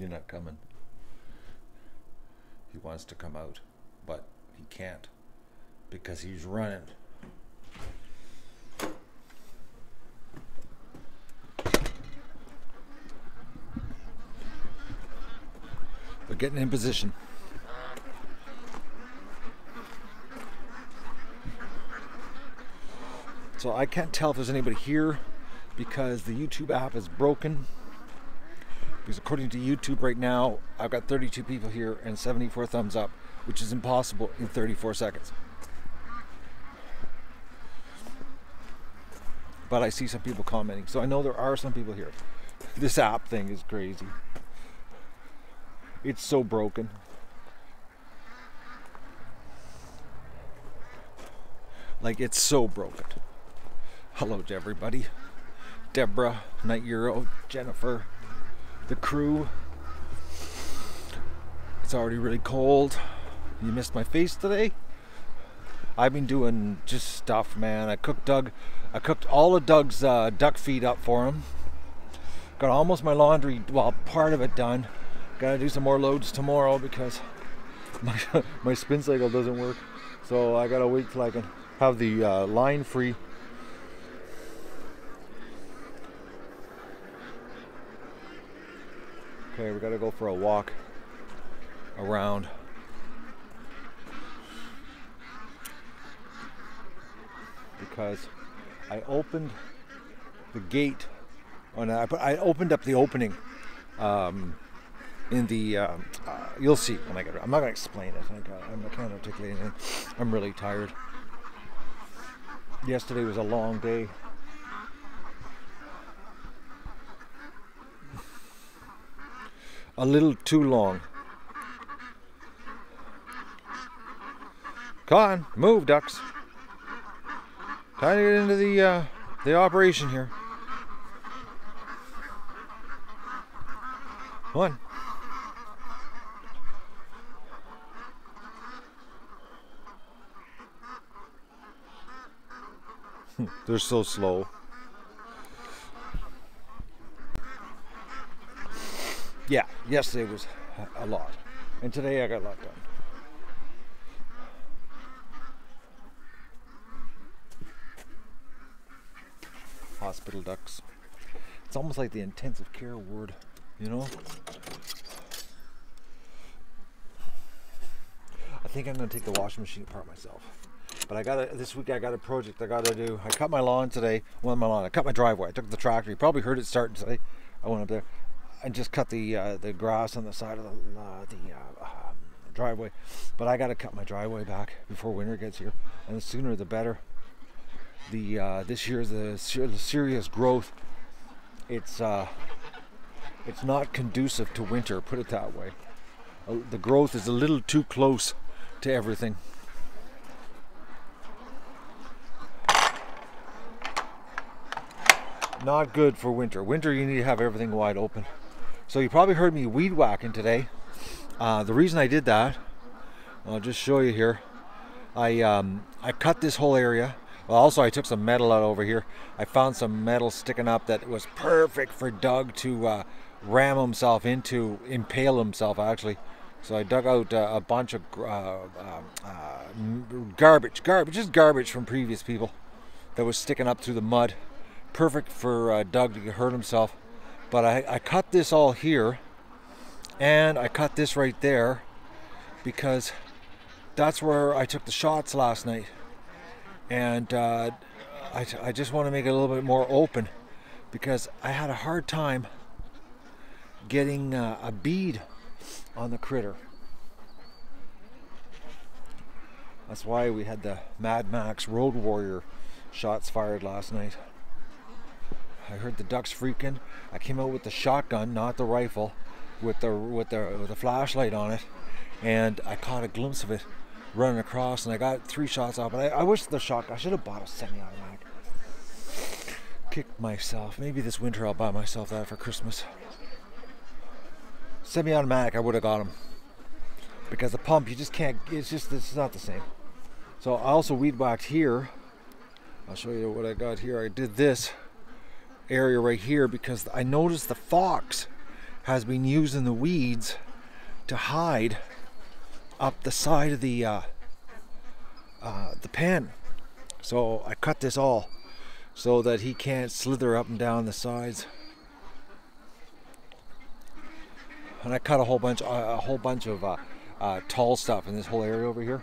You're not coming. He wants to come out, but he can't because he's running. We're getting in position. So I can't tell if there's anybody here because the YouTube app is broken. Because according to YouTube right now, I've got 32 people here and 74 thumbs up, which is impossible in 34 seconds. But I see some people commenting, so I know there are some people here. This app thing is crazy. It's so broken. Like, it's so broken. Hello to everybody. Deborah, Night Euro, Jennifer, the crew. It's already really cold. You missed my face today. I've been doing just stuff, man. I cooked all of Doug's duck feed up for him. Got almost my laundry, well, part of it done. Gotta do some more loads tomorrow because my spin cycle doesn't work. So I gotta wait till I can have the line free. Okay, we gotta go for a walk around. Because I opened the gate, I opened up the opening in the, you'll see when I get it. I'm not gonna explain it, I can't articulate it. I'm really tired. Yesterday was a long day. A little too long. Come on, move, ducks. Time to get into the operation here. Come on. They're so slow. Yeah, yesterday was a lot. And today I got a lot done. Hospital ducks. It's almost like the intensive care ward, you know? I think I'm going to take the washing machine apart myself. But this week I got a project I got to do. I cut my lawn today. Well, I cut my driveway. I took the tractor. You probably heard it starting today. I went up there and just cut the grass on the side of the driveway. But I got to cut my driveway back before winter gets here. And the sooner the better. This year's the serious growth. It's not conducive to winter, put it that way. The growth is a little too close to everything. Not good for winter. Winter you need to have everything wide open. So you probably heard me weed whacking today. The reason I did that, I'll just show you here. I cut this whole area. Well, also I took some metal out over here. I found some metal sticking up that was perfect for Doug to ram himself into, impale himself actually. So I dug out a bunch of garbage from previous people that was sticking up through the mud. Perfect for Doug to hurt himself. But I cut this all here and I cut this right there because that's where I took the shots last night. And I just want to make it a little bit more open because I had a hard time getting a bead on the critter. That's why we had the Mad Max Road Warrior shots fired last night. I heard the ducks freaking. I came out with the shotgun, not the rifle, with the flashlight on it, and I caught a glimpse of it running across, and I got 3 shots off. But I wish the shotgun. I should have bought a semi-automatic. Kicked myself. Maybe this winter I'll buy myself that for Christmas. Semi-automatic, I would have got them because the pump you just can't. It's not the same. So I also weed whacked here. I'll show you what I got here. I did this area right here because I noticed the fox has been using the weeds to hide up the side of the pen. So I cut this all so that he can't slither up and down the sides. And I cut a whole bunch of tall stuff in this whole area over here.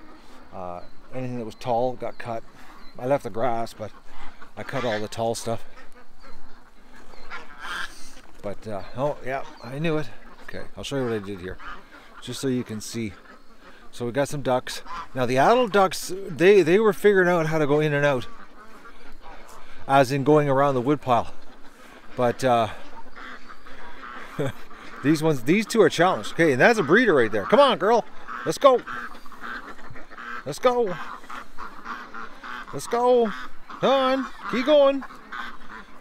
Anything that was tall got cut. I left the grass, but I cut all the tall stuff. But oh yeah, I knew it. Okay, I'll show you what I did here, just so you can see. So we got some ducks. Now the adult ducks, they were figuring out how to go in and out, as in going around the woodpile. But these two are challenged. Okay, and that's a breeder right there. Come on, girl, let's go. Let's go. Let's go. Come on, keep going.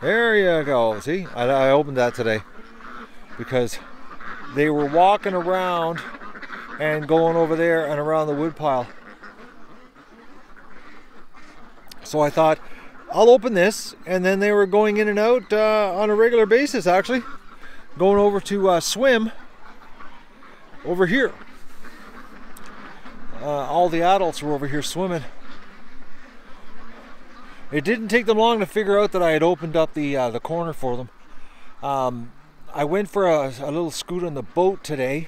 There you go. See, I opened that today because they were walking around and going over there and around the woodpile. So I thought I'll open this, and then they were going in and out on a regular basis, actually. Going over to swim over here. All the adults were over here swimming. It didn't take them long to figure out that I had opened up the corner for them. I went for a little scoot on the boat today,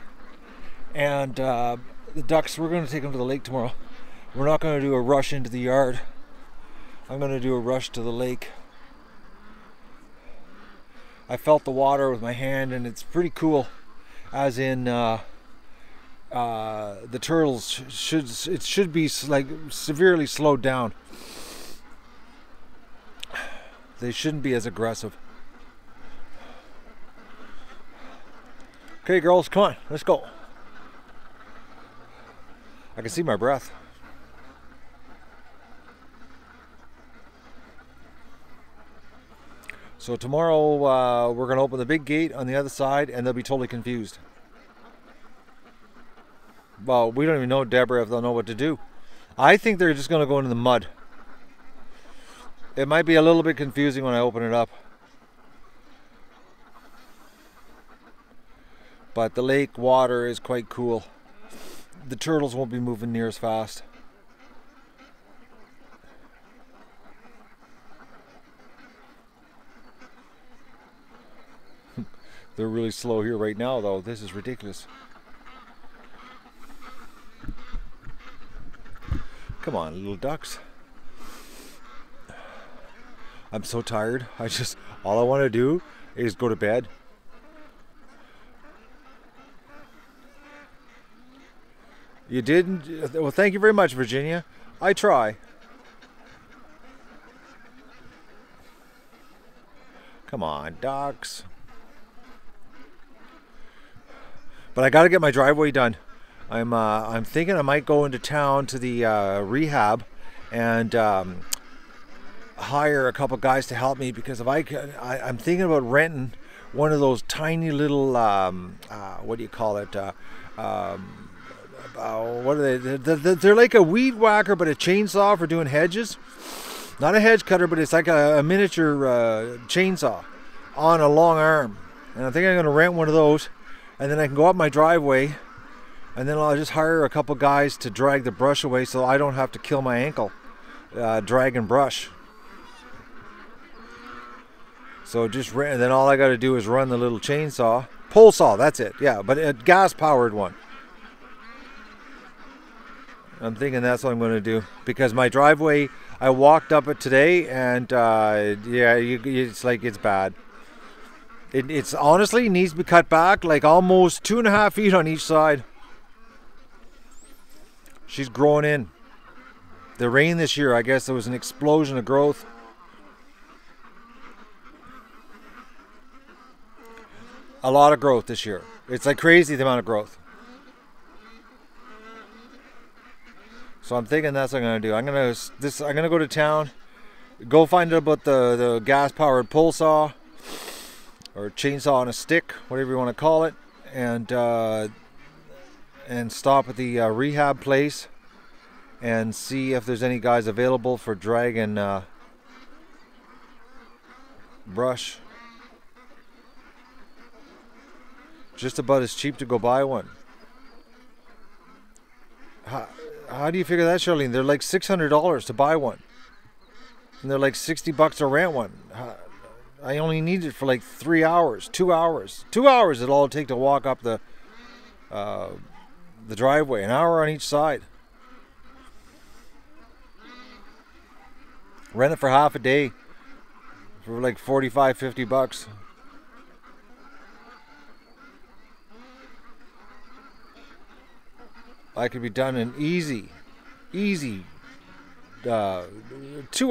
and the ducks, we're going to take them to the lake tomorrow. We're not going to do a rush into the yard. I'm going to do a rush to the lake. I felt the water with my hand, and it's pretty cool, as in the turtles should be like severely slowed down. They shouldn't be as aggressive. Okay, girls, come on, let's go. I can see my breath. So tomorrow we're going to open the big gate on the other side, and they'll be totally confused. Well, we don't even know, Deborah, if they'll know what to do. I think they're just going to go into the mud. It might be a little bit confusing when I open it up. But the lake water is quite cool. The turtles won't be moving near as fast. They're really slow here right now, though. This is ridiculous. Come on, little ducks. I'm so tired. All I want to do is go to bed. You didn't? Well, thank you very much, Virginia. I try. Come on, ducks. But I got to get my driveway done. I'm thinking I might go into town to the rehab and hire a couple guys to help me, because if I'm thinking about renting one of those tiny little what do you call it? What are they? They're like a weed whacker, but a chainsaw for doing hedges. Not a hedge cutter, but it's like a miniature chainsaw on a long arm. And I think I'm going to rent one of those, and then I can go up my driveway, and then I'll just hire a couple guys to drag the brush away, so I don't have to kill my ankle dragging brush. So just and then all I got to do is run the little chainsaw, pole saw. That's it. Yeah, but a gas-powered one. I'm thinking that's what I'm going to do, because my driveway, I walked up it today, and yeah, it's like it's bad. It's honestly needs to be cut back like almost 2.5 feet on each side. She's growing in. The rain this year, I guess there was an explosion of growth. A lot of growth this year. It's like crazy the amount of growth. So I'm thinking that's what I'm gonna do. I'm gonna go to town, go find out about the gas-powered pole saw or chainsaw on a stick, whatever you want to call it, and stop at the rehab place and see if there's any guys available for dragging brush. Just about as cheap to go buy one. How do you figure that, Charlene? They're like $600 to buy one. And they're like $60 to rent one. I only need it for like 3 hours, 2 hours. 2 hours it'll all take to walk up the driveway. An hour on each side. Rent it for half a day for like $45-50. I could be done in easy 2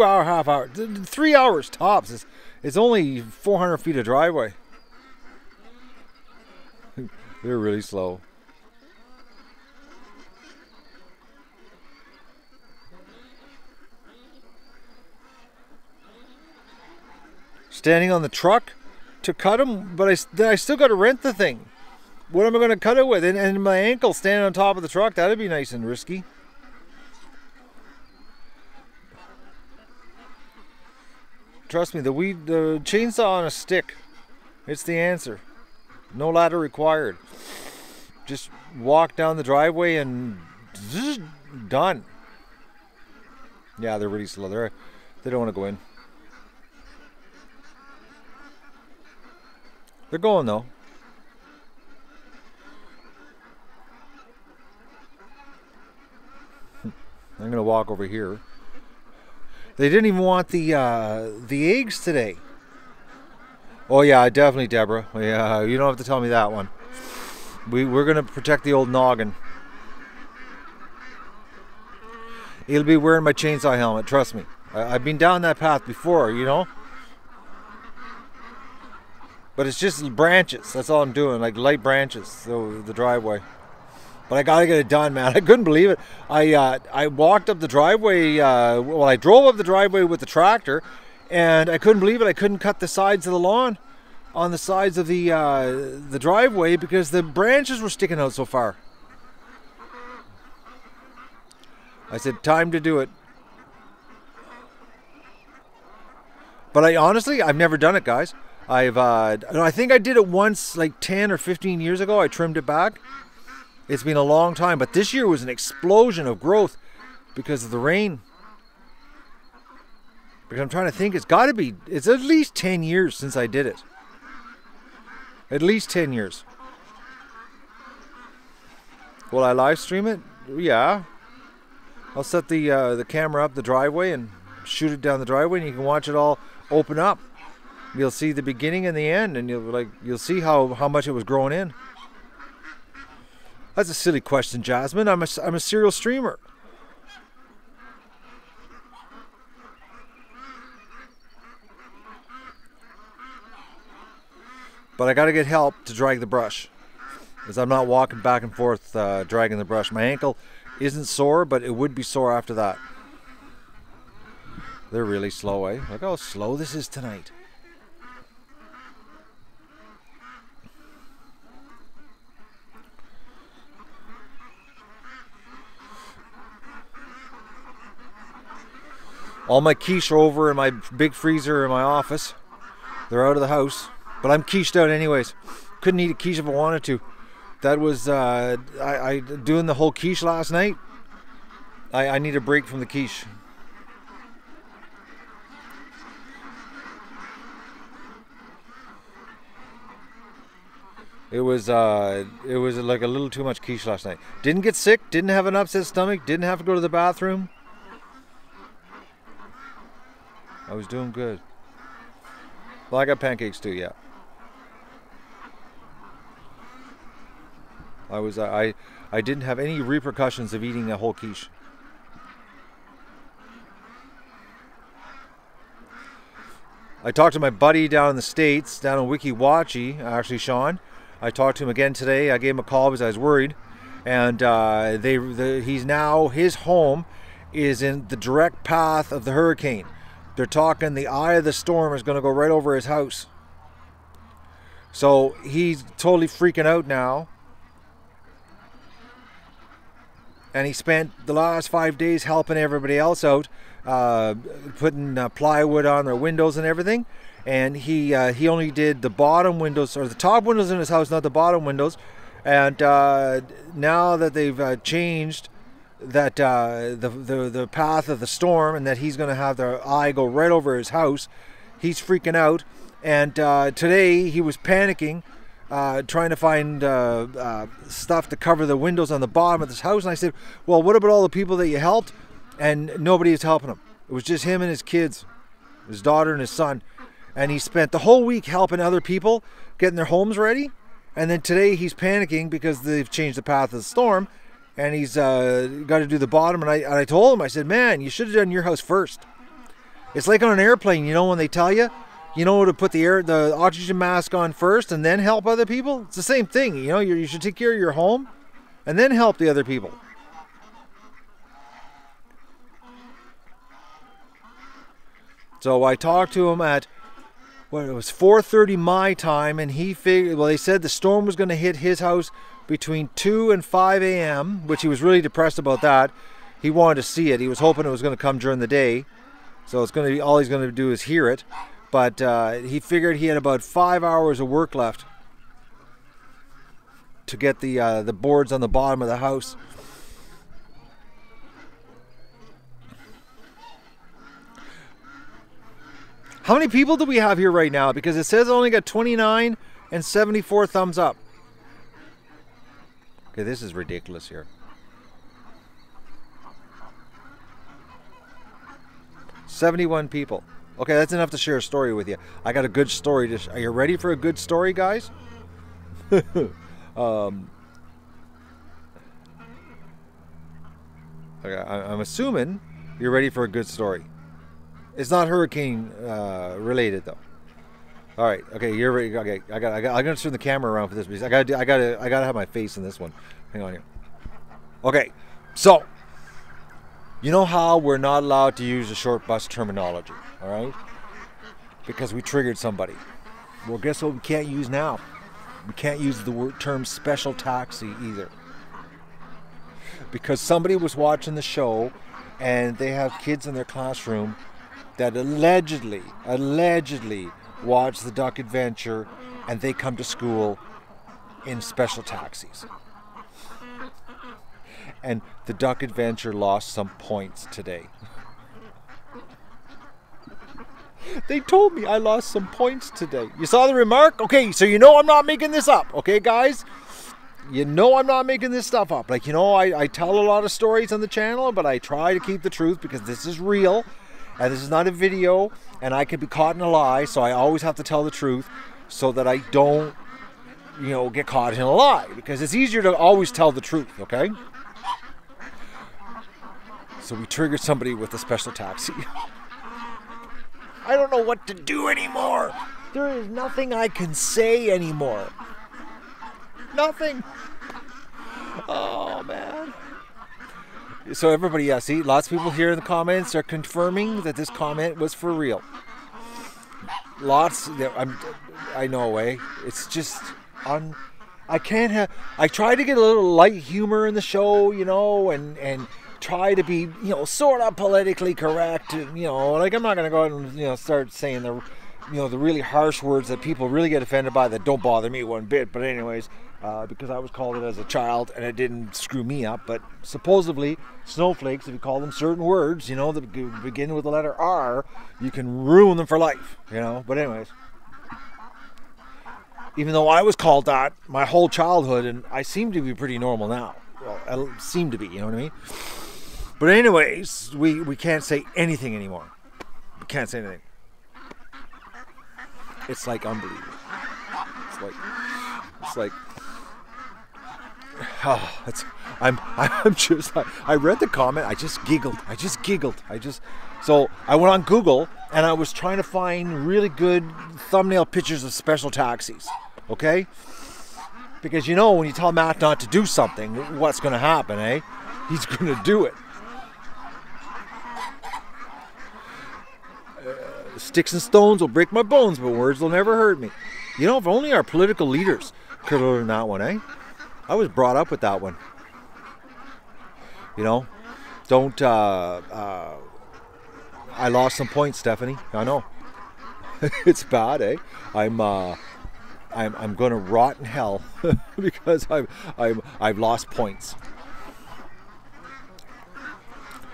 hour, half hour, 3 hours tops. It's only 400 feet of driveway. They're really slow. Standing on the truck to cut them, but I still got to rent the thing. What am I going to cut it with? And my ankle standing on top of the truck, that'd be nice and risky. Trust me, the chainsaw on a stick, it's the answer. No ladder required. Just walk down the driveway and zzz, done. Yeah, they're really slow. They don't want to go in. They're going though. I'm gonna walk over here. They didn't even want the eggs today. Oh yeah, definitely, Deborah. Yeah, you don't have to tell me that one. We're gonna protect the old noggin. He'll be wearing my chainsaw helmet. Trust me. I've been down that path before, you know. But it's just branches. That's all I'm doing, like light branches. So the driveway. But I gotta get it done, man. I couldn't believe it. I walked up the driveway. I drove up the driveway with the tractor, and I couldn't believe it. I couldn't cut the sides of the lawn on the sides of the driveway because the branches were sticking out so far. I said, time to do it. But I've never done it, guys. I think I did it once, like 10 or 15 years ago. I trimmed it back. It's been a long time, but this year was an explosion of growth because of the rain. Because I'm trying to think, it's at least 10 years since I did it. At least 10 years. Will I live stream it? Yeah. I'll set the camera up the driveway and shoot it down the driveway, and you can watch it all open up. You'll see the beginning and the end, and you'll see how much it was growing in. That's a silly question, Jasmine. I'm a serial streamer. But I got to get help to drag the brush, because I'm not walking back and forth dragging the brush. My ankle isn't sore, but it would be sore after that. They're really slow, eh? Look how slow this is tonight. All my quiche are over in my big freezer in my office. They're out of the house, but I'm quiche'd out anyways. Couldn't eat a quiche if I wanted to. That was I doing the whole quiche last night. I need a break from the quiche. It was like a little too much quiche last night. Didn't get sick. Didn't have an upset stomach. Didn't have to go to the bathroom. I was doing good. Well, I got pancakes too, yeah. I didn't have any repercussions of eating a whole quiche. I talked to my buddy down in the States, down in Wiki Wachi, actually Sean. I talked to him again today. I gave him a call because I was worried. And his home is in the direct path of the hurricane. They're talking the eye of the storm is going to go right over his house. So he's totally freaking out now. And he spent the last 5 days helping everybody else out, putting plywood on their windows and everything. and he only did the bottom windows, or the top windows in his house, not the bottom windows. And now that they've changed that the path of the storm, and that he's going to have the eye go right over his house, he's freaking out. And today he was panicking, trying to find stuff to cover the windows on the bottom of this house. And I said, well, what about all the people that you helped? And nobody is helping him. It was just him and his kids, his daughter and his son. And he spent the whole week helping other people getting their homes ready. And then today he's panicking because they've changed the path of the storm, and he's got to do the bottom. And I told him, I said, man, you should have done your house first. It's like on an airplane, you know, when they tell you, to put the oxygen mask on first and then help other people. It's the same thing, you know. You should take care of your home and then help the other people. So I talked to him at, it was 4:30 my time, and he figured, well, they said the storm was going to hit his house between 2 and 5 a.m., which he was really depressed about that. He wanted to see it. He was hoping it was going to come during the day. So it's going to be, all he's going to do is hear it. But he figured he had about 5 hours of work left to get the boards on the bottom of the house. How many people do we have here right now? Because it says I only got 29 and 74 thumbs up. Okay, this is ridiculous here. 71 people. Okay, that's enough to share a story with you. I got a good story. Are you ready for a good story, guys? Okay, I'm assuming you're ready for a good story. It's not hurricane related though. All right, okay, you're ready. Okay, I'm gonna turn the camera around for this because I gotta have my face in this one. Hang on here. Okay, so you know how we're not allowed to use the short bus terminology, all right? Because we triggered somebody. Well, guess what we can't use now? We can't use the term special taxi either. Because somebody was watching the show and they have kids in their classroom that allegedly watch the Duck Adventure, and they come to school in special taxis. And the Duck Adventure lost some points today. They told me I lost some points today. You saw the remark? Okay, so you know I'm not making this up. Okay, guys? You know I'm not making this stuff up. Like, you know, I tell a lot of stories on the channel, but I try to keep the truth because this is real. And this is not a video, and I could be caught in a lie, so I always have to tell the truth so that I don't, get caught in a lie. Because it's easier to always tell the truth, okay? So we triggered somebody with a special taxi. I don't know what to do anymore. There is nothing I can say anymore. Nothing. Oh, man. So everybody, yeah, see, lots of people here in the comments are confirming that this comment was for real. Lots, I know, it's just, I can't have, I try to get a little light humor in the show, and try to be, sort of politically correct, and, like I'm not going to go out and, start saying the really harsh words that people really get offended by that don't bother me one bit, but anyways, because I was called it as a child and it didn't screw me up, but supposedly snowflakes, if you call them certain words, that begin with the letter R, you can ruin them for life, but anyways. Even though I was called that my whole childhood, and I seem to be pretty normal now. Well, I seem to be, you know what I mean? But anyways, we can't say anything anymore. We can't say anything. It's like unbelievable. It's like I'm just, I read the comment, I just giggled. So I went on Google and I was trying to find really good thumbnail pictures of special taxis, okay? Because when you tell Matt not to do something, what's going to happen, eh? He's going to do it. Sticks and stones will break my bones, but words will never hurt me. If only our political leaders could have learned that one, eh? I was brought up with that one. Don't, I lost some points, Stephanie. I know. It's bad, eh? I'm going to rot in hell because I've lost points.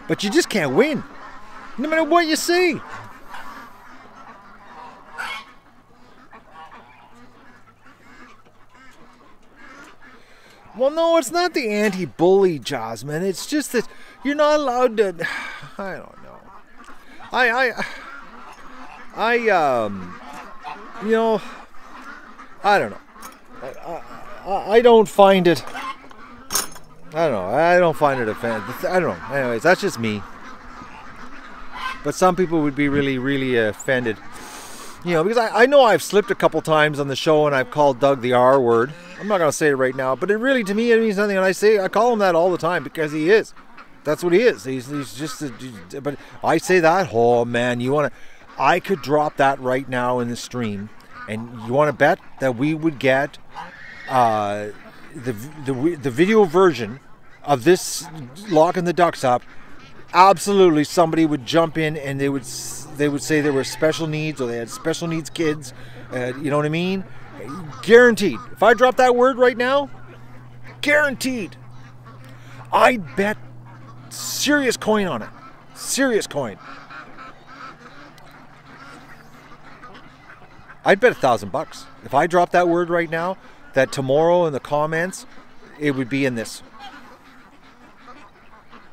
But you just can't win, no matter what you say. Well, no, it's not the anti-bully, Jasmine. It's just that you're not allowed to. I don't know. You know, I don't know. I don't find it. I don't know. I don't find it offensive. I don't know. Anyways, that's just me. But some people would be really, really offended. You know, because I know I've slipped a couple times on the show and I've called Doug the R word. I'm not going to say it right now, but it really, to me, it means nothing. And I call him that all the time because he is. That's what he is. He's just, but I say that, oh man, I could drop that right now in the stream. And you want to bet that we would get the video version of this locking the ducks up? Absolutely, somebody would jump in and they would say they were special needs or they had special needs kids. You know what I mean? Guaranteed. If I drop that word right now, guaranteed. I'd bet serious coin on it. Serious coin. I'd bet $1,000 if I drop that word right now. That tomorrow in the comments, it would be in this.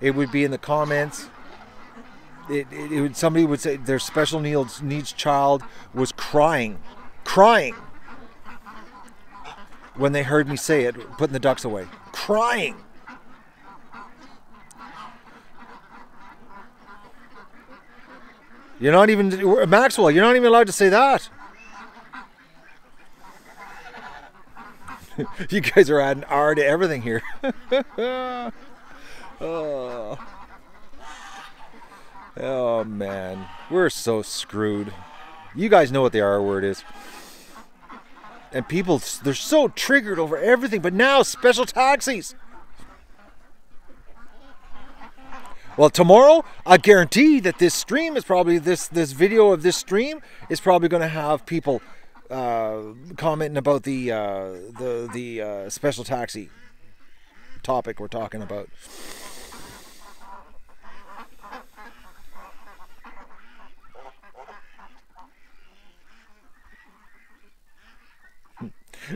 It would be in the comments. Somebody would say their special needs child was crying when they heard me say it, putting the ducks away. Crying. You're not even, Maxwell, you're not even allowed to say that. You guys are adding R to everything here. Oh man, we're so screwed. You guys know what the R word is. And people, they're so triggered over everything, but now special taxis. Well, tomorrow, I guarantee that this stream is probably, this video of this stream is probably going to have people commenting about the special taxi topic we're talking about.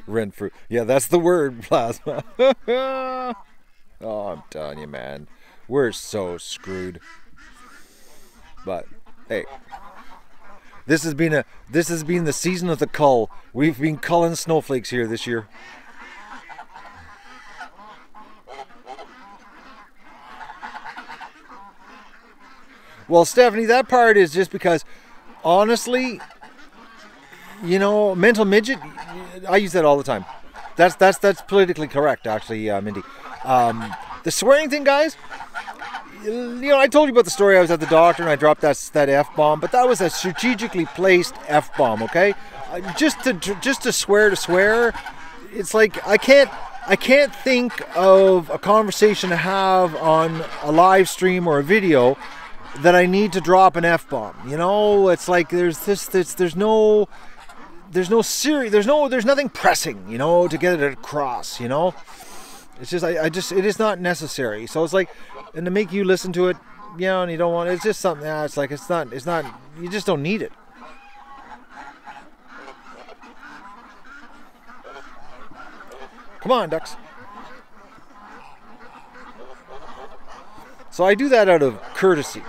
Renfrew. Yeah, that's the word, Plasma. Oh, I'm telling you, man. We're so screwed. But, hey. This has been the season of the cull. We've been culling snowflakes here this year. Well, Stephanie, that part is just because, honestly, you know, mental midget, I use that all the time. That's politically correct, actually, Mindy. The swearing thing, guys, you know, I told you about the story. I was at the doctor and I dropped that F-bomb, but that was a strategically placed F-bomb, okay? Just to swear, it's like I can't think of a conversation to have on a live stream or a video that I need to drop an F-bomb. You know, it's like there's nothing pressing, you know, to get it across, you know. It's just it is not necessary. So it's like, and to make you listen to it, you know, and you don't want, it's just something. It's like it's not. You just don't need it. Come on, ducks. So I do that out of courtesy.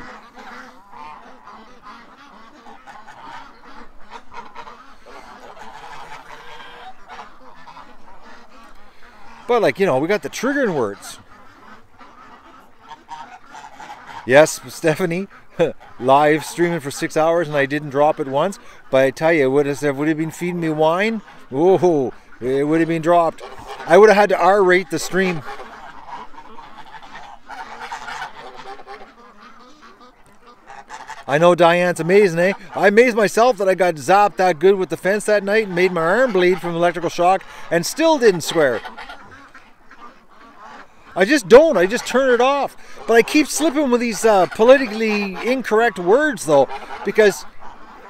But, like, you know, we got the triggering words. Yes, Stephanie, live streaming for 6 hours and I didn't drop it once. But I tell you, would have been feeding me wine? Oh, it would have been dropped. I would have had to R-rate the stream. I know Diane's amazing, eh? I amazed myself that I got zapped that good with the fence that night and made my arm bleed from electrical shock and still didn't swear. I just don't. I just turn it off. But I keep slipping with these politically incorrect words, though, because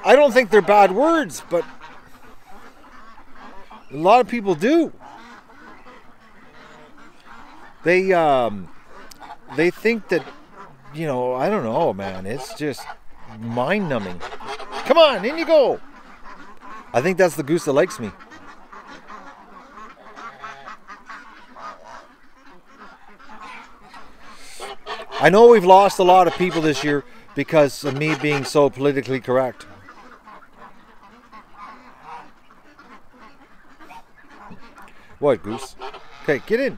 I don't think they're bad words, but a lot of people do. They think that, you know, I don't know, man. It's just mind-numbing. Come on, in you go. I think that's the goose that likes me. I know we've lost a lot of people this year because of me being so politically correct. What, goose? Okay, get in.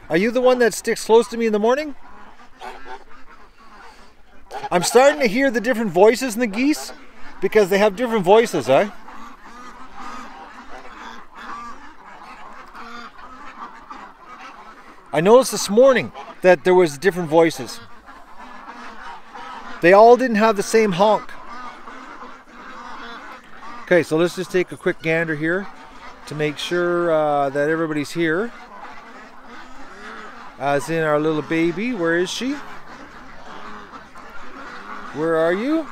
Are you the one that sticks close to me in the morning? I'm starting to hear the different voices in the geese because they have different voices, eh? I noticed this morning that there was different voices. They all didn't have the same honk. Okay, so let's just take a quick gander here to make sure that everybody's here. As in our little baby. Where is she? Where are you?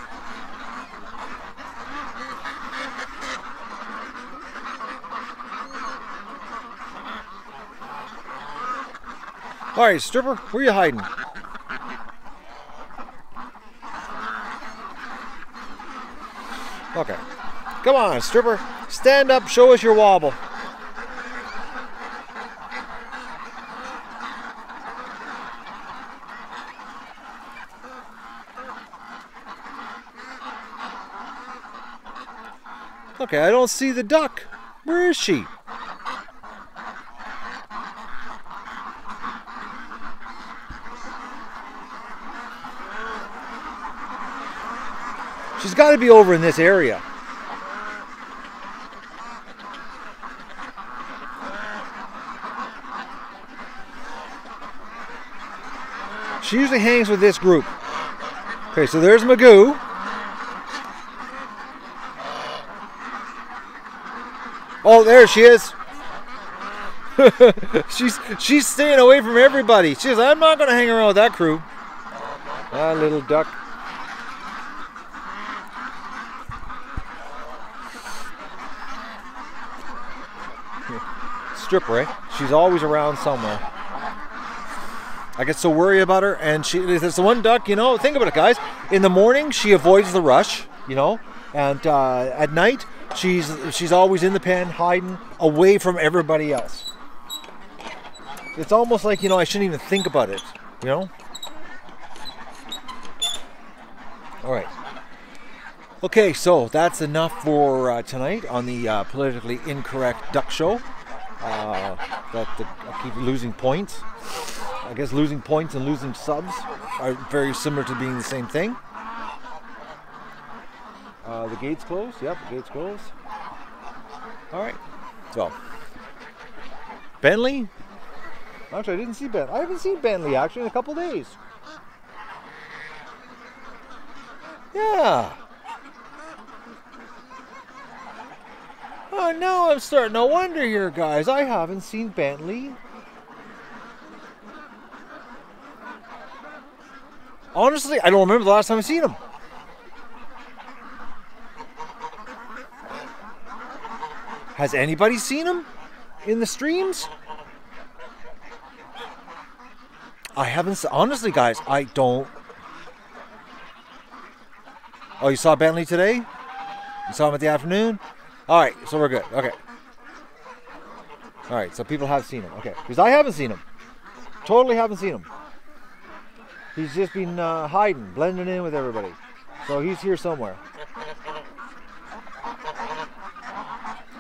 Alright, stripper, where are you hiding? Okay. Come on, stripper. Stand up, show us your wobble. Okay, I don't see the duck. Where is she? She's got to be over in this area. She usually hangs with this group. Okay, so there's Magoo. Oh, there she is. she's staying away from everybody. She says, I'm not going to hang around with that crew. Ah, little duck. Stripper, eh? She's always around somewhere. I get so worried about her, and there's the one duck, you know, think about it, guys. In the morning, she avoids the rush, you know, and at night, she's always in the pen, hiding away from everybody else. It's almost like, you know, I shouldn't even think about it, you know? All right. Okay, so that's enough for tonight on the politically incorrect duck show. I keep losing points. I guess losing points and losing subs are very similar to being the same thing. The gate's closed. Yep, the gate's closed. All right. So, Bentley. Actually, I didn't see Ben. I haven't seen Bentley actually in a couple days. Yeah. Oh, now I'm starting to wonder here, guys. I haven't seen Bentley. Honestly, I don't remember the last time I seen him. Has anybody seen him in the streams? I haven't. Honestly, guys, I don't. Oh, you saw Bentley today? You saw him at the afternoon? All right, so we're good. Okay. All right, so people have seen him. Okay, because I haven't seen him. Totally haven't seen him. He's just been hiding, blending in with everybody. So he's here somewhere.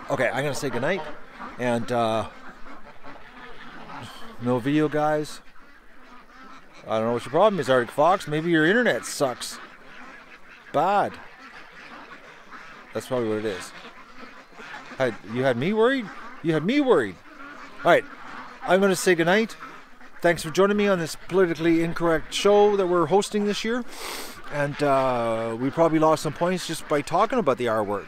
Okay, I'm gonna say goodnight, and no video, guys. I don't know what your problem is, Arctic Fox. Maybe your internet sucks bad. That's probably what it is. You had me worried? You had me worried. All right, I'm gonna say goodnight. Thanks for joining me on this politically incorrect show that we're hosting this year. And we probably lost some points just by talking about the R word.